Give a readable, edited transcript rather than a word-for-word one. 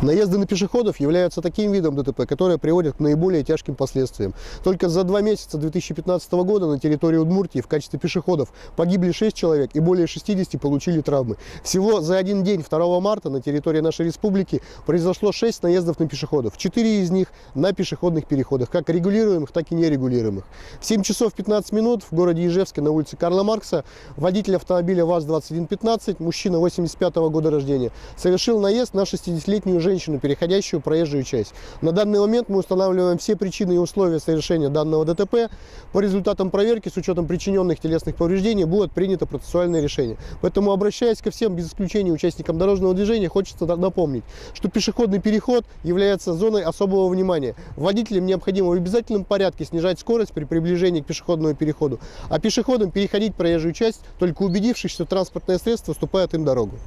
Наезды на пешеходов являются таким видом ДТП, которое приводит к наиболее тяжким последствиям. Только за 2 месяца 2015 года на территории Удмуртии в качестве пешеходов погибли 6 человек и более 60 получили травмы. Всего за один день 2 марта на территории нашей республики произошло 6 наездов на пешеходов. 4 из них на пешеходных переходах, как регулируемых, так и нерегулируемых. В 7 часов 15 минут в городе Ижевске на улице Карла Маркса водитель автомобиля ВАЗ-2115, мужчина 85 года рождения, совершил наезд на 60-летнюю женщину, переходящую проезжую часть. На данный момент мы устанавливаем все причины и условия совершения данного ДТП. По результатам проверки с учетом причиненных телесных повреждений будет принято процессуальное решение. Поэтому, обращаясь ко всем без исключения участникам дорожного движения, хочется напомнить, что пешеходный переход является зоной особого внимания. Водителям необходимо в обязательном порядке снижать скорость при приближении к пешеходному переходу, а пешеходам переходить проезжую часть, только убедившись, что транспортное средство уступает им дорогу.